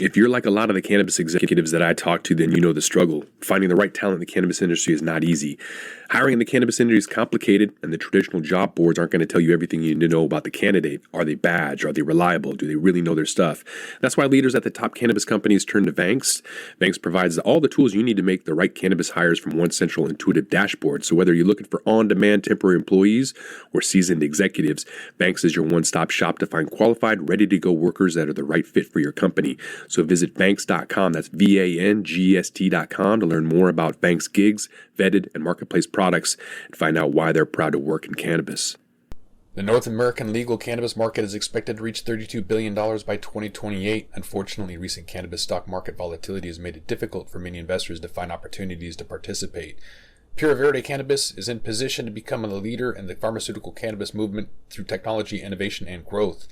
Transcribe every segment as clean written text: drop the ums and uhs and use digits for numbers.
If you're like a lot of the cannabis executives that I talk to, then you know the struggle. Finding the right talent in the cannabis industry is not easy. Hiring in the cannabis industry is complicated, and the traditional job boards aren't going to tell you everything you need to know about the candidate. Are they badged? Are they reliable? Do they really know their stuff? That's why leaders at the top cannabis companies turn to Vanks. Vanks provides all the tools you need to make the right cannabis hires from one central intuitive dashboard. So whether you're looking for on-demand temporary employees or seasoned executives, Vanks is your one-stop shop to find qualified, ready-to-go workers that are the right fit for your company. So visit Vanks.com, that's VANGST.com, to learn more about Vanks gigs, vetted, and marketplace products, and find out why they're proud to work in cannabis. The North American legal cannabis market is expected to reach $32 billion by 2028. Unfortunately, recent cannabis stock market volatility has made it difficult for many investors to find opportunities to participate. Pure Verde Cannabis is in position to become a leader in the pharmaceutical cannabis movement through technology, innovation, and growth.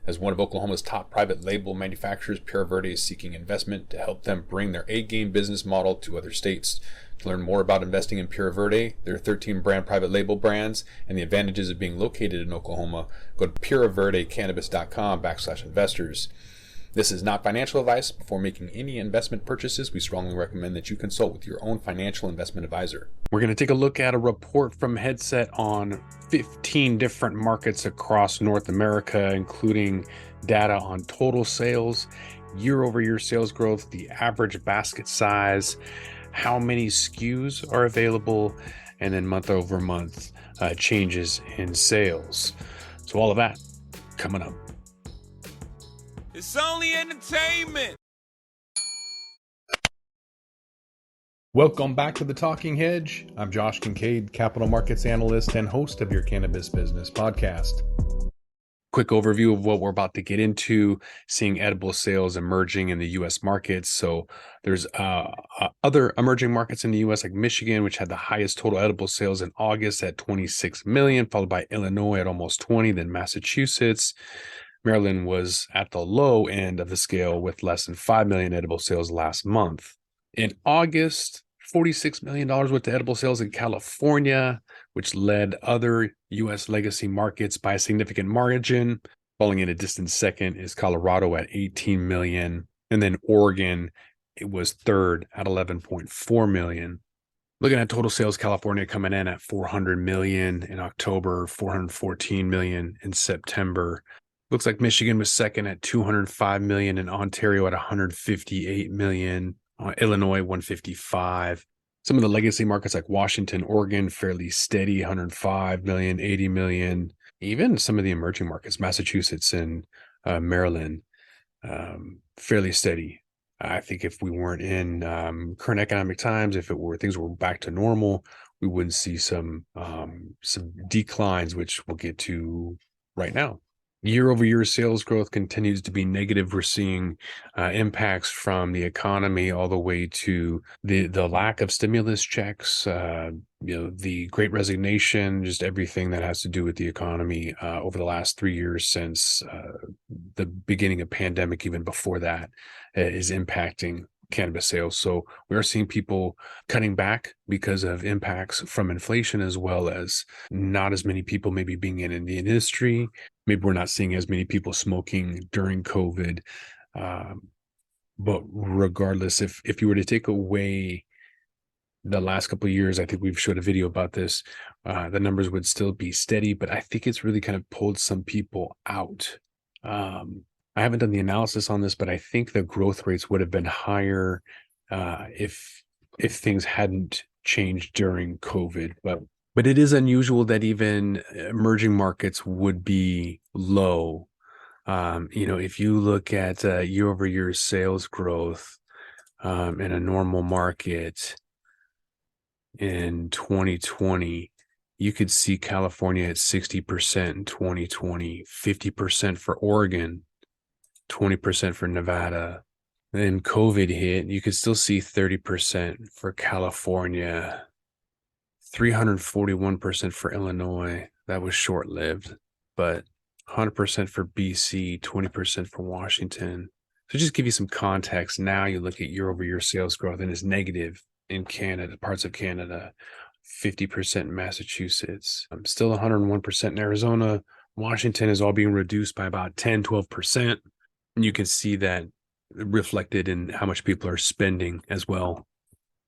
As one of Oklahoma's top private label manufacturers, Pure Verde is seeking investment to help them bring their A-game business model to other states. To learn more about investing in Pure Verde, their 13 brand private label brands, and the advantages of being located in Oklahoma, go to pureverdecannabis.com/investors. This is not financial advice. Before making any investment purchases, we strongly recommend that you consult with your own financial investment advisor. We're going to take a look at a report from Headset on 15 different markets across North America, including data on total sales, year-over-year sales growth, the average basket size, how many SKUs are available, and then month-over-month changes in sales. So all of that coming up. It's only entertainment. Welcome back to The Talking Hedge. I'm Josh Kincaid, capital markets analyst and host of your Cannabis Business Podcast. Quick overview of what we're about to get into, seeing edible sales emerging in the U.S. markets. So there's other emerging markets in the U.S. like Michigan, which had the highest total edible sales in August at 26 million, followed by Illinois at almost 20, then Massachusetts. Maryland was at the low end of the scale with less than 5 million edible sales last month. In August, $46 million worth of edible sales in California, which led other U.S. legacy markets by a significant margin. Falling in a distant second is Colorado at 18 million. And then Oregon, it was third at 11.4 million. Looking at total sales, California coming in at 400 million in October, 414 million in September. Looks like Michigan was second at 205 million and Ontario at 158 million. Illinois, 155. Some of the legacy markets like Washington, Oregon, fairly steady, 105 million, 80 million. Even some of the emerging markets, Massachusetts and Maryland, fairly steady. I think if we weren't in current economic times, if things were back to normal, we wouldn't see some declines, which we'll get to right now. Year-over-year sales growth continues to be negative. We're seeing impacts from the economy all the way to the lack of stimulus checks, the Great Resignation, just everything that has to do with the economy over the last 3 years since the beginning of pandemic, even before that, is impacting cannabis sales. So we are seeing people cutting back because of impacts from inflation, as well as not as many people maybe being in the industry. Maybe we're not seeing as many people smoking during COVID. But regardless, if you were to take away the last couple of years, I think we've showed a video about this, the numbers would still be steady, but I think it's really kind of pulled some people out. I haven't done the analysis on this, but I think the growth rates would have been higher if things hadn't changed during COVID. But it is unusual that even emerging markets would be low. If you look at year-over-year sales growth in a normal market in 2020, you could see California at 60% in 2020, 50% for Oregon, 20% for Nevada. Then COVID hit, you could still see 30% for California, 341% for Illinois. That was short-lived, but 100% for BC, 20% for Washington. So just give you some context. Now you look at year-over-year sales growth, and it's negative in Canada, parts of Canada, 50% in Massachusetts, still 101% in Arizona. Washington is all being reduced by about 10, 12%. And you can see that reflected in how much people are spending as well.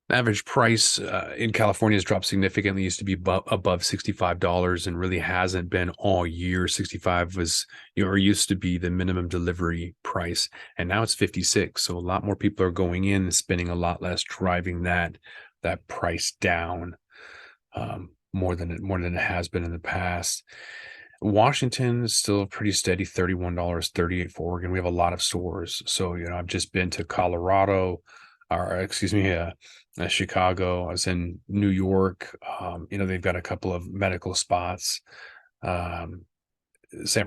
The average price in California has dropped significantly. It used to be above $65 and really hasn't been all year. 65 was, or used to be the minimum delivery price, and now it's 56. So a lot more people are going in and spending a lot less, driving that price down more than it has been in the past. Washington is still pretty steady, $31.38 for Oregon. We have a lot of stores. So, I've just been to Colorado, Chicago. I was in New York. They've got a couple of medical spots. San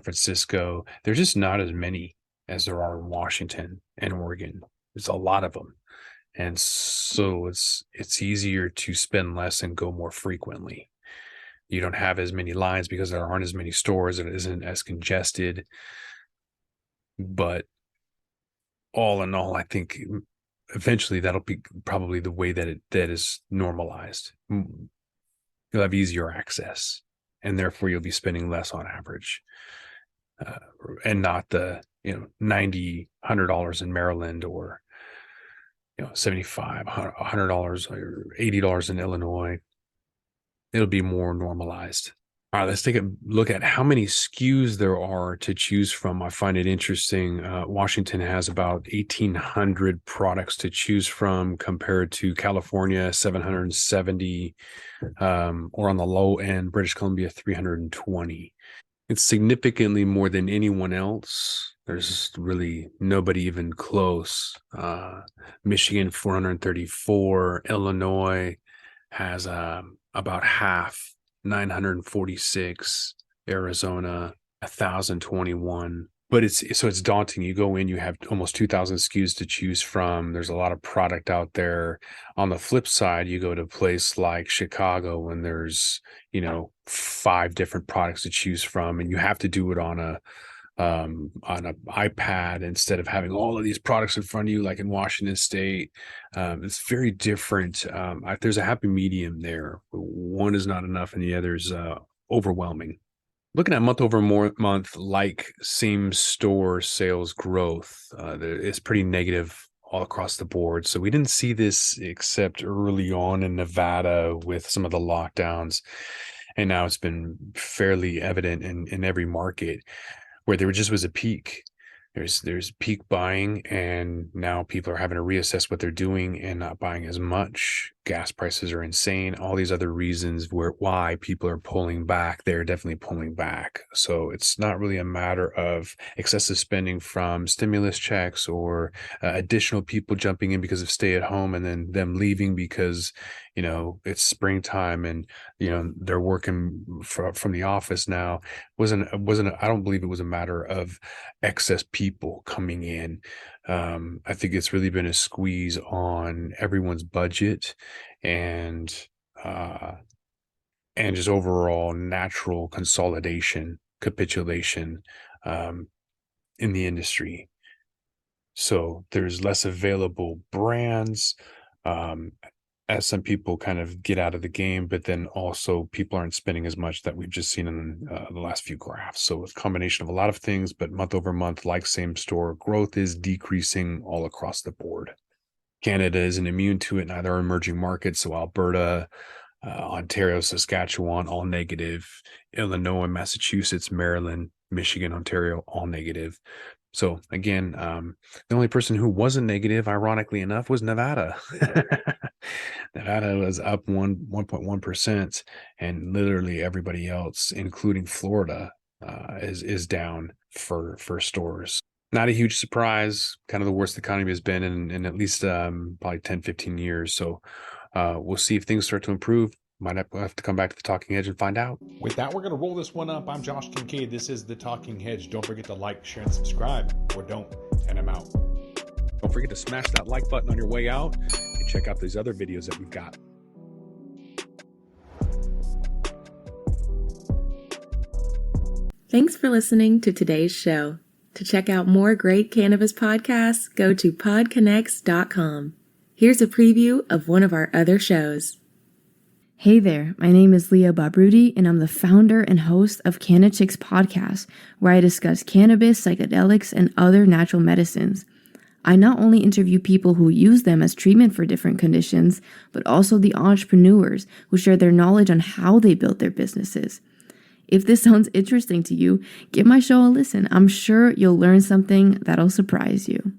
Francisco. There's just not as many as there are in Washington and Oregon. There's a lot of them. And so it's easier to spend less and go more frequently. You don't have as many lines because there aren't as many stores and it isn't as congested. But all in all, I think eventually that'll be probably the way that is normalized. You'll have easier access, and therefore you'll be spending less on average, and not the $90, $100 in Maryland, or $75, $100 or $80 in Illinois. It'll be more normalized. All right, let's take a look at how many SKUs there are to choose from. I find it interesting. Washington has about 1,800 products to choose from compared to California, 770, or on the low end, British Columbia, 320. It's significantly more than anyone else. There's really nobody even close. Michigan, 434. Illinois has about half, 946. Arizona, 1,021. But it's daunting. You go in, you have almost 2,000 SKUs to choose from. There's a lot of product out there. On the flip side, you go to a place like Chicago and there's 5 different products to choose from, and you have to do it on an iPad instead of having all of these products in front of you, like in Washington State. It's very different. There's a happy medium there. One is not enough, and the other is overwhelming. Looking at month over month, like same store sales growth, it's pretty negative all across the board. So we didn't see this except early on in Nevada with some of the lockdowns. And now it's been fairly evident in every market where there just was a peak. There's peak buying, and now people are having to reassess what they're doing and not buying as much. Gas prices are insane. All these other reasons why people are pulling back, they're definitely pulling back. So it's not really a matter of excessive spending from stimulus checks or additional people jumping in because of stay at home and then them leaving because it's springtime and they're working from the office now. I don't believe it was a matter of excess people coming in. I think it's really been a squeeze on everyone's budget and just overall natural consolidation, capitulation in the industry. So there's less available brands as some people kind of get out of the game, but then also people aren't spending as much that we've just seen in the last few graphs. So it's a combination of a lot of things, but month over month, like same store, growth is decreasing all across the board. Canada isn't immune to it, neither are emerging markets. So Alberta, Ontario, Saskatchewan, all negative. Illinois, Massachusetts, Maryland, Michigan, Ontario, all negative. So again, the only person who wasn't negative, ironically enough, was Nevada. Nevada was up 1.1%, and literally everybody else, including Florida, is down for stores. Not a huge surprise. Kind of the worst the economy has been in at least probably 10, 15 years. So we'll see if things start to improve. Might have to come back to the Talking Hedge and find out. With that, we're going to roll this one up. I'm Josh Kincaid. This is the Talking Hedge. Don't forget to like, share, and subscribe, or don't, and I'm out. Don't forget to smash that like button on your way out and check out these other videos that we've got. Thanks for listening to today's show. To check out more great cannabis podcasts, go to podconnects.com. Here's a preview of one of our other shows. Hey there, my name is Leah Babrudi, and I'm the founder and host of Canna Chicks podcast, where I discuss cannabis, psychedelics, and other natural medicines. I not only interview people who use them as treatment for different conditions, but also the entrepreneurs who share their knowledge on how they built their businesses. If this sounds interesting to you, give my show a listen. I'm sure you'll learn something that'll surprise you.